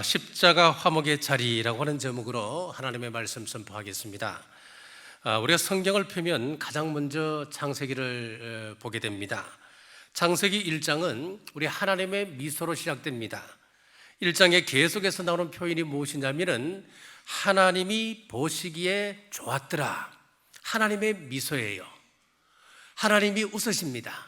십자가 화목의 자리라고 하는 제목으로 하나님의 말씀 선포하겠습니다. 우리가 성경을 펴면 가장 먼저 창세기를 보게 됩니다. 창세기 1장은 우리 하나님의 미소로 시작됩니다. 1장에 계속해서 나오는 표현이 무엇이냐면은 하나님이 보시기에 좋았더라. 하나님의 미소예요. 하나님이 웃으십니다.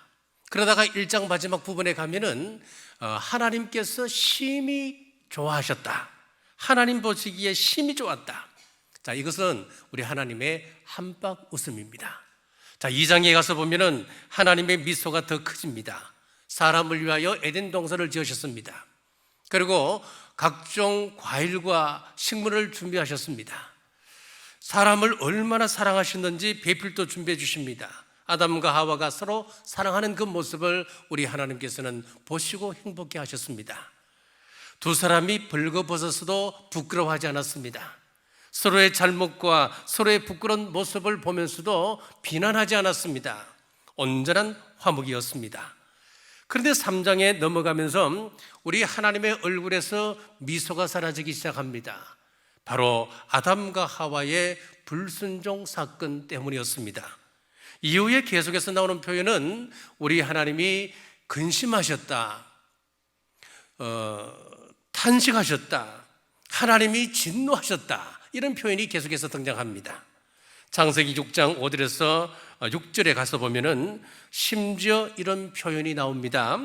그러다가 1장 마지막 부분에 가면은 하나님께서 심히 좋아하셨다. 하나님 보시기에 심히 좋았다. 자, 이것은 우리 하나님의 한박 웃음입니다. 자, 2장에 가서 보면은 하나님의 미소가 더 커집니다. 사람을 위하여 에덴 동산을 지으셨습니다. 그리고 각종 과일과 식물을 준비하셨습니다. 사람을 얼마나 사랑하셨는지 배필도 준비해 주십니다. 아담과 하와가 서로 사랑하는 그 모습을 우리 하나님께서는 보시고 행복해 하셨습니다. 두 사람이 벌거벗었어도 부끄러워하지 않았습니다. 서로의 잘못과 서로의 부끄러운 모습을 보면서도 비난하지 않았습니다. 온전한 화목이었습니다. 그런데 3장에 넘어가면서 우리 하나님의 얼굴에서 미소가 사라지기 시작합니다. 바로 아담과 하와의 불순종 사건 때문이었습니다. 이후에 계속해서 나오는 표현은 우리 하나님이 근심하셨다, 탄식하셨다, 하나님이 진노하셨다, 이런 표현이 계속해서 등장합니다. 창세기 6장 5절에서 6절에 가서 보면은 심지어 이런 표현이 나옵니다.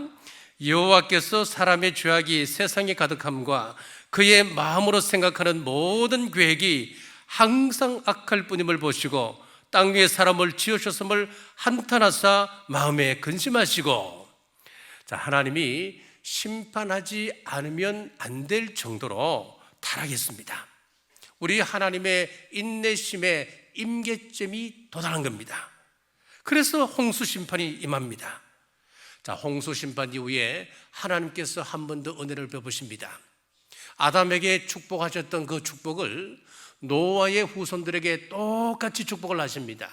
여호와께서 사람의 죄악이 세상에 가득함과 그의 마음으로 생각하는 모든 계획이 항상 악할 뿐임을 보시고 땅 위에 사람을 지으셨음을 한탄하사 마음에 근심하시고, 자, 하나님이 심판하지 않으면 안 될 정도로 타락했습니다. 우리 하나님의 인내심의 임계점이 도달한 겁니다. 그래서 홍수 심판이 임합니다. 자, 홍수 심판 이후에 하나님께서 한 번 더 은혜를 베푸십니다. 아담에게 축복하셨던 그 축복을 노아의 후손들에게 똑같이 축복을 하십니다.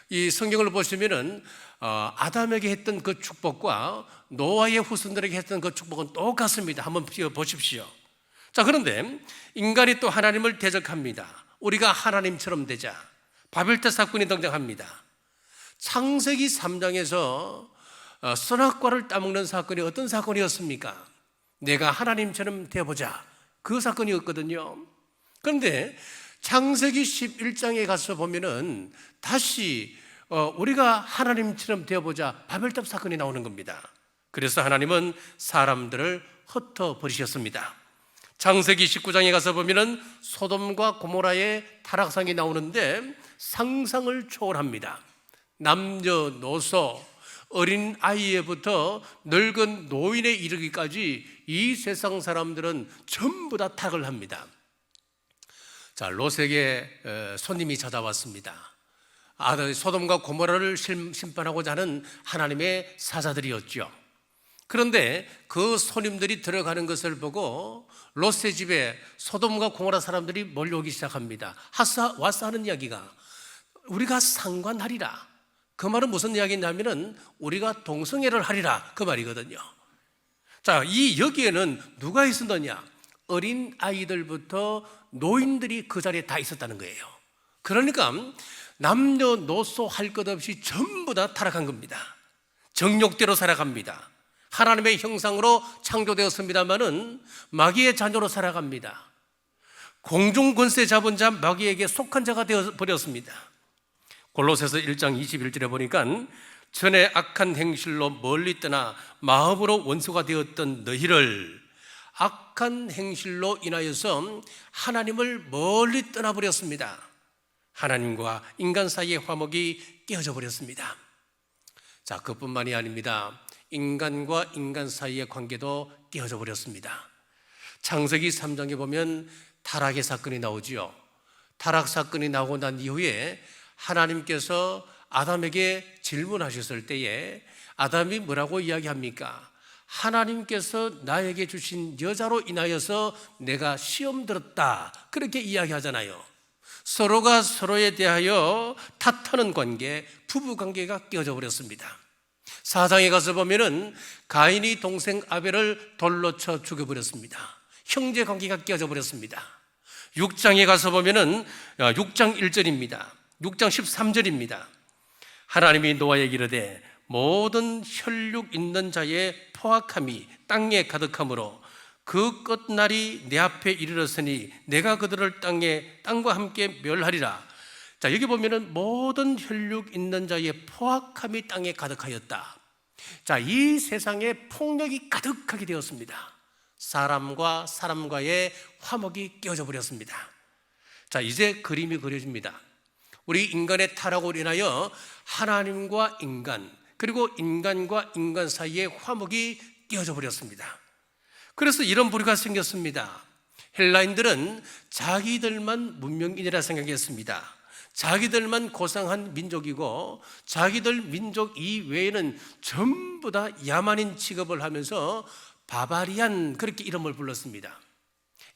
이 성경을 보시면은 아담에게 했던 그 축복과 노아의 후손들에게 했던 그 축복은 똑같습니다. 한번 보십시오. 자, 그런데 인간이 또 하나님을 대적합니다. 우리가 하나님처럼 되자. 바벨탑 사건이 등장합니다. 창세기 3장에서 선악과를 따먹는 사건이 어떤 사건이었습니까? 내가 하나님처럼 되어보자, 그 사건이었거든요. 그런데 창세기 11장에 가서 보면은 다시 우리가 하나님처럼 되어보자, 바벨탑 사건이 나오는 겁니다. 그래서 하나님은 사람들을 흩어버리셨습니다. 창세기 19장에 가서 보면은 소돔과 고모라의 타락상이 나오는데 상상을 초월합니다. 남녀노소, 어린 아이에부터 늙은 노인에 이르기까지 이 세상 사람들은 전부 다 타락을 합니다. 자, 롯에게 손님이 찾아왔습니다. 소돔과 고모라를 심판하고자 하는 하나님의 사자들이었죠. 그런데 그 손님들이 들어가는 것을 보고 롯의 집에 소돔과 고모라 사람들이 몰려오기 시작합니다. 와서 하는 이야기가 우리가 상관하리라. 그 말은 무슨 이야기냐면은 우리가 동성애를 하리라, 그 말이거든요. 자, 여기에는 누가 있었느냐? 어린 아이들부터 노인들이 그 자리에 다 있었다는 거예요. 그러니까 남녀노소 할 것 없이 전부 다 타락한 겁니다. 정욕대로 살아갑니다. 하나님의 형상으로 창조되었습니다마는 마귀의 자녀로 살아갑니다. 공중 권세 잡은 자, 마귀에게 속한 자가 되어버렸습니다. 골로새서 1장 21절에 보니까 전에 악한 행실로 멀리 떠나 마음으로 원수가 되었던 너희를 악한 행실로 인하여서 하나님을 멀리 떠나버렸습니다. 하나님과 인간 사이의 화목이 깨어져 버렸습니다. 자, 그뿐만이 아닙니다. 인간과 인간 사이의 관계도 깨어져 버렸습니다. 창세기 3장에 보면 타락의 사건이 나오지요. 타락 사건이 나오고 난 이후에 하나님께서 아담에게 질문하셨을 때에 아담이 뭐라고 이야기합니까? 하나님께서 나에게 주신 여자로 인하여서 내가 시험 들었다, 그렇게 이야기하잖아요. 서로가 서로에 대하여 탓하는 관계, 부부 관계가 깨어져 버렸습니다. 4장에 가서 보면은 가인이 동생 아벨을 돌로 쳐 죽여버렸습니다. 형제 관계가 깨어져 버렸습니다. 6장에 가서 보면은 6장 1절입니다. 6장 13절입니다. 하나님이 노아에게 이르되 모든 혈육 있는 자의 포악함이 땅에 가득하므로 그 끝날이 내 앞에 이르렀으니 내가 그들을 땅과 함께 멸하리라. 자, 여기 보면은 모든 혈육 있는 자의 포악함이 땅에 가득하였다. 자, 이 세상에 폭력이 가득하게 되었습니다. 사람과 사람과의 화목이 깨어져 버렸습니다. 자, 이제 그림이 그려집니다. 우리 인간의 타락으로 인하여 하나님과 인간, 그리고 인간과 인간 사이의 화목이 깨어져 버렸습니다. 그래서 이런 부류가 생겼습니다. 헬라인들은 자기들만 문명인이라 생각했습니다. 자기들만 고상한 민족이고 자기들 민족 이외에는 전부 다 야만인 취급을 하면서 바바리안, 그렇게 이름을 불렀습니다.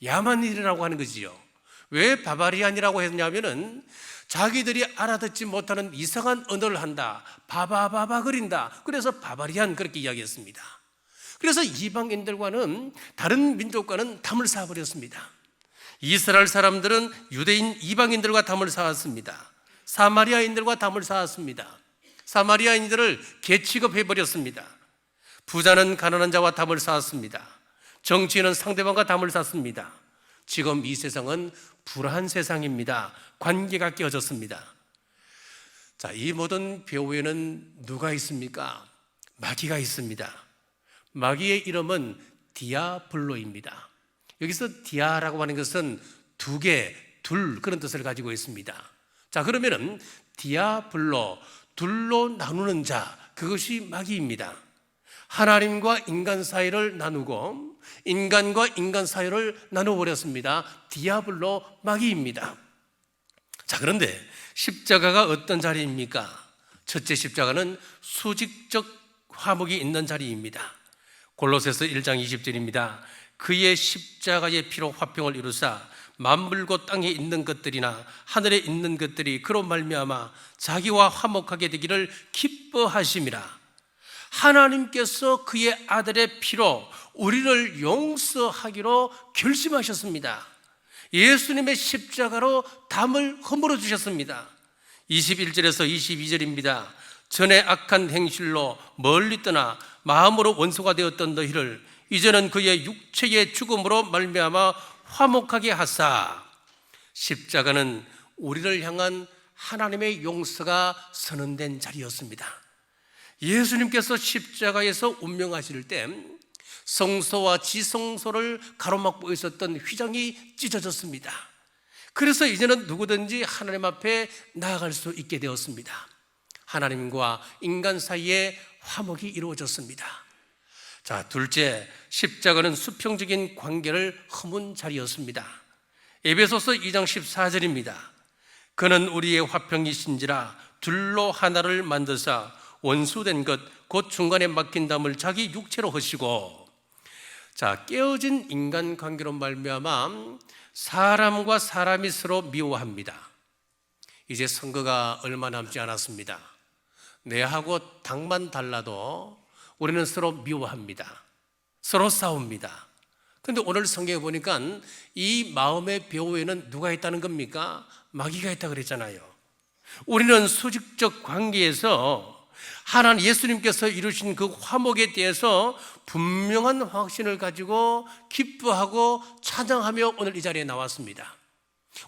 야만인이라고 하는 거지요. 왜 바바리안이라고 했냐면은 자기들이 알아듣지 못하는 이상한 언어를 한다, 바바바바 거린다, 그래서 바바리안, 그렇게 이야기했습니다. 그래서 이방인들과는, 다른 민족과는 담을 쌓아버렸습니다. 이스라엘 사람들은 유대인 이방인들과 담을 쌓았습니다. 사마리아인들과 담을 쌓았습니다. 사마리아인들을 개취급해버렸습니다. 부자는 가난한 자와 담을 쌓았습니다. 정치인은 상대방과 담을 쌓습니다. 지금 이 세상은 불한 세상입니다. 관계가 깨어졌습니다. 자, 이 모든 배후에는 누가 있습니까? 마귀가 있습니다. 마귀의 이름은 디아블로입니다. 여기서 디아라고 하는 것은 두 개, 둘, 그런 뜻을 가지고 있습니다. 자, 그러면은 디아블로, 둘로 나누는 자, 그것이 마귀입니다. 하나님과 인간 사이를 나누고 인간과 인간 사이를 나눠버렸습니다. 디아블로, 마귀입니다. 자, 그런데 십자가가 어떤 자리입니까? 첫째 십자가는 수직적 화목이 있는 자리입니다. 골로새서 1장 20절입니다. 그의 십자가의 피로 화평을 이루사 만물고 땅에 있는 것들이나 하늘에 있는 것들이 그로 말미암아 자기와 화목하게 되기를 기뻐하심이라. 하나님께서 그의 아들의 피로 우리를 용서하기로 결심하셨습니다. 예수님의 십자가로 담을 허물어 주셨습니다. 21절에서 22절입니다. 전에 악한 행실로 멀리 떠나 마음으로 원수가 되었던 너희를 이제는 그의 육체의 죽음으로 말미암아 화목하게 하사. 십자가는 우리를 향한 하나님의 용서가 선언된 자리였습니다. 예수님께서 십자가에서 운명하실 때 성소와 지성소를 가로막고 있었던 휘장이 찢어졌습니다. 그래서 이제는 누구든지 하나님 앞에 나아갈 수 있게 되었습니다. 하나님과 인간 사이에 화목이 이루어졌습니다. 자, 둘째, 십자가는 수평적인 관계를 허문 자리였습니다. 에베소서 2장 14절입니다. 그는 우리의 화평이신지라 둘로 하나를 만드사 원수된 것 곧 중간에 막힌 담을 자기 육체로 하시고. 자, 깨어진 인간관계로 말미암아 사람과 사람이 서로 미워합니다. 이제 선거가 얼마 남지 않았습니다. 내하고 당만 달라도 우리는 서로 미워합니다. 서로 싸웁니다. 그런데 오늘 성경에 보니까 이 마음의 배후에는 누가 있다는 겁니까? 마귀가 있다고 그랬잖아요. 우리는 수직적 관계에서 하나님 예수님께서 이루신 그 화목에 대해서 분명한 확신을 가지고 기뻐하고 찬양하며 오늘 이 자리에 나왔습니다.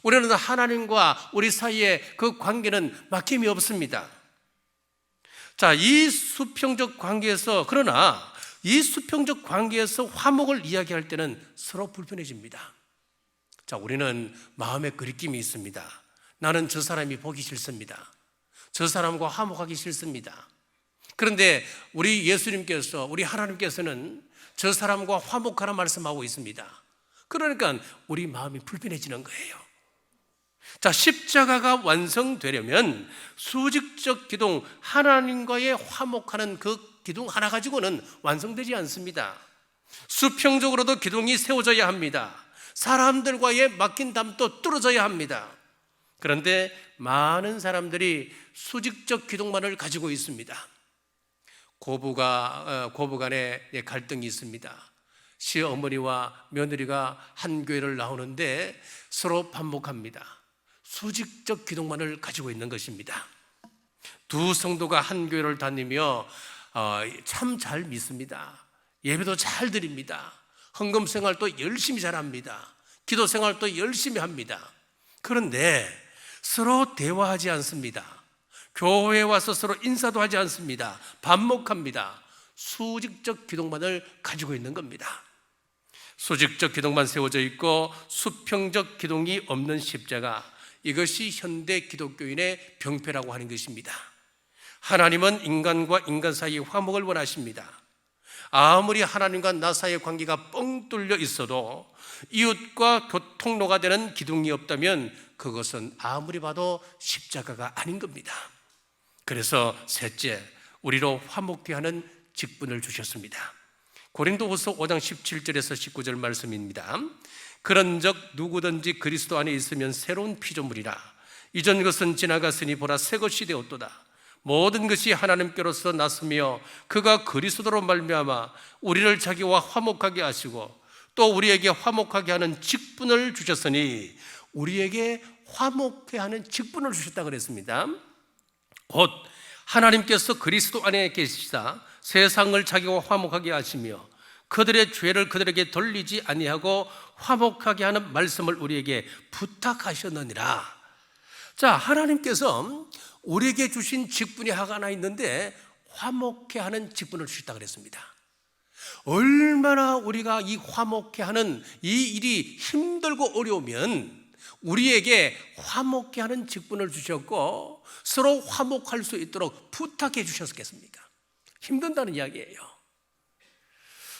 우리는 하나님과 우리 사이에 그 관계는 막힘이 없습니다. 자, 이 수평적 관계에서, 그러나 이 수평적 관계에서 화목을 이야기할 때는 서로 불편해집니다. 자, 우리는 마음에 그리낌이 있습니다. 나는 저 사람이 보기 싫습니다. 저 사람과 화목하기 싫습니다. 그런데 우리 예수님께서, 우리 하나님께서는 저 사람과 화목하라 말씀하고 있습니다. 그러니까 우리 마음이 불편해지는 거예요. 자, 십자가가 완성되려면 수직적 기둥, 하나님과의 화목하는 그 기둥 하나 가지고는 완성되지 않습니다. 수평적으로도 기둥이 세워져야 합니다. 사람들과의 막힌 담도 뚫어져야 합니다. 그런데 많은 사람들이 수직적 기둥만을 가지고 있습니다. 고부 간에 갈등이 있습니다. 시어머니와 며느리가 한 교회를 나오는데 서로 반복합니다. 수직적 기둥만을 가지고 있는 것입니다. 두 성도가 한 교회를 다니며 참 잘 믿습니다. 예배도 잘 드립니다. 헌금 생활도 열심히 잘합니다. 기도 생활도 열심히 합니다. 그런데 서로 대화하지 않습니다. 교회에 와서 서로 인사도 하지 않습니다. 반목합니다. 수직적 기둥만을 가지고 있는 겁니다. 수직적 기둥만 세워져 있고 수평적 기둥이 없는 십자가, 이것이 현대 기독교인의 병폐라고 하는 것입니다. 하나님은 인간과 인간 사이의 화목을 원하십니다. 아무리 하나님과 나 사이의 관계가 뻥 뚫려 있어도 이웃과 교통로가 되는 기둥이 없다면 그것은 아무리 봐도 십자가가 아닌 겁니다. 그래서 셋째, 우리로 화목케 하는 직분을 주셨습니다. 고린도후서 5장 17절에서 19절 말씀입니다. 그런즉 누구든지 그리스도 안에 있으면 새로운 피조물이라. 이전 것은 지나갔으니 보라 새 것이 되었도다. 모든 것이 하나님께로서 났으며 그가 그리스도로 말미암아 우리를 자기와 화목하게 하시고 또 우리에게 화목하게 하는 직분을 주셨으니, 우리에게 화목케 하는 직분을 주셨다고 그랬습니다. 곧 하나님께서 그리스도 안에 계시사 세상을 자기와 화목하게 하시며 그들의 죄를 그들에게 돌리지 아니하고 화목하게 하는 말씀을 우리에게 부탁하셨느니라. 자, 하나님께서 우리에게 주신 직분이 하나 있는데 화목케 하는 직분을 주셨다고 그랬습니다. 얼마나 우리가 이 화목케 하는 이 일이 힘들고 어려우면 우리에게 화목케 하는 직분을 주셨고 서로 화목할 수 있도록 부탁해 주셨겠습니까? 힘든다는 이야기예요.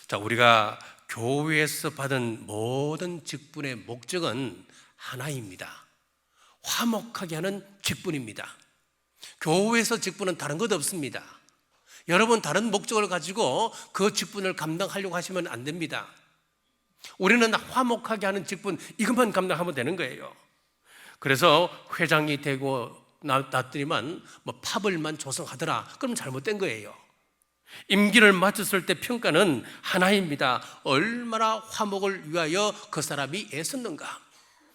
자, 우리가 교회에서 받은 모든 직분의 목적은 하나입니다. 화목하게 하는 직분입니다. 교회에서 직분은 다른 것 없습니다. 여러분, 다른 목적을 가지고 그 직분을 감당하려고 하시면 안 됩니다. 우리는 화목하게 하는 직분, 이것만 감당하면 되는 거예요. 그래서 회장이 되고 났더니만 파벌만 조성하더라, 그럼 잘못된 거예요. 임기를 마쳤을 때 평가는 하나입니다. 얼마나 화목을 위하여 그 사람이 애썼는가.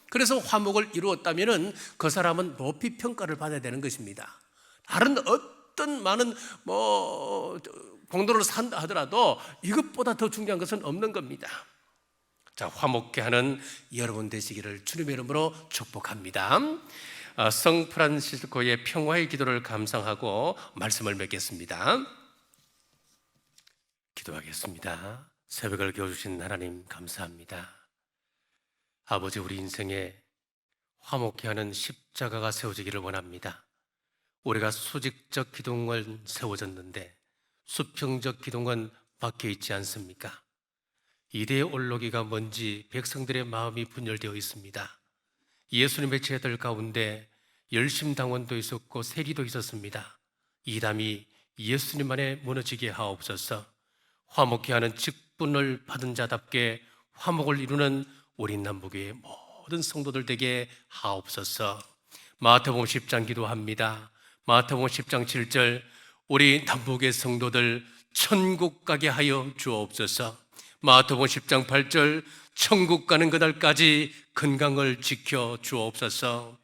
그래서 화목을 이루었다면 그 사람은 높이 평가를 받아야 되는 것입니다. 다른 어떤 많은 공로를 산다 하더라도 이것보다 더 중요한 것은 없는 겁니다. 자, 화목케 하는 여러분 되시기를 주님의 이름으로 축복합니다. 성 프란시스코의 평화의 기도를 감상하고 말씀을 맺겠습니다. 기도하겠습니다. 새벽을 겨주신 하나님 감사합니다. 아버지, 우리 인생에 화목케 하는 십자가가 세워지기를 원합니다. 우리가 수직적 기둥은 세워졌는데 수평적 기둥은 박혀 있지 않습니까? 이대의 올로기가 뭔지 백성들의 마음이 분열되어 있습니다. 예수님의 제자들 가운데 열심당원도 있었고 세리도 있었습니다. 이 담이 예수님 안에 무너지게 하옵소서. 화목케 하는 직분을 받은 자답게 화목을 이루는 우리 남북의 모든 성도들 되게 하옵소서. 마태복음 10장 기도합니다. 마태복음 10장 7절, 우리 남북의 성도들 천국 가게 하여 주옵소서. 마태복음 10장 8절, 천국 가는 그날까지 건강을 지켜 주옵소서.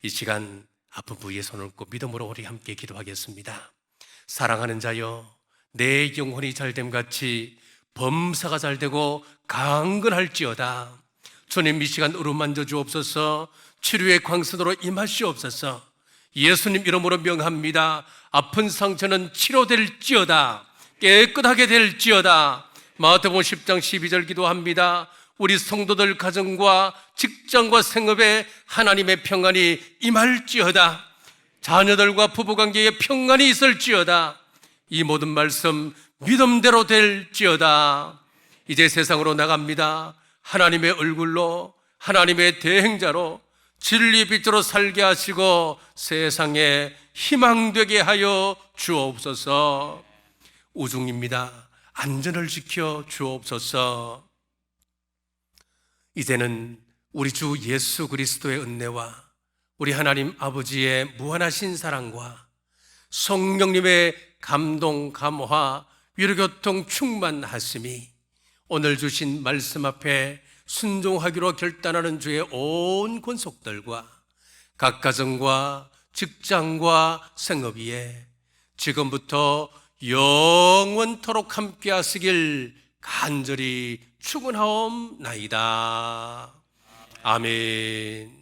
이 시간 아픈 부위에 손을 얹고 믿음으로 우리 함께 기도하겠습니다. 사랑하는 자여, 내 영혼이 잘됨 같이 범사가 잘되고 강건할지어다. 주님, 이 시간 어루만져 주옵소서. 치료의 광선으로 임하시옵소서. 예수님 이름으로 명합니다. 아픈 상처는 치료될지어다. 깨끗하게 될지어다. 마태복음 10장 12절 기도합니다. 우리 성도들 가정과 직장과 생업에 하나님의 평안이 임할지어다. 자녀들과 부부관계에 평안이 있을지어다. 이 모든 말씀 믿음대로 될지어다. 이제 세상으로 나갑니다. 하나님의 얼굴로, 하나님의 대행자로, 진리 빛으로 살게 하시고 세상에 희망되게 하여 주옵소서. 우중입니다. 안전을 지켜 주옵소서. 이제는 우리 주 예수 그리스도의 은혜와 우리 하나님 아버지의 무한하신 사랑과 성령님의 감동, 감화, 위로교통 충만하심이 오늘 주신 말씀 앞에 순종하기로 결단하는 주의 온 권속들과 각 가정과 직장과 생업 위에 지금부터 영원토록 함께 하시길 간절히 축원하옵나이다. 아멘.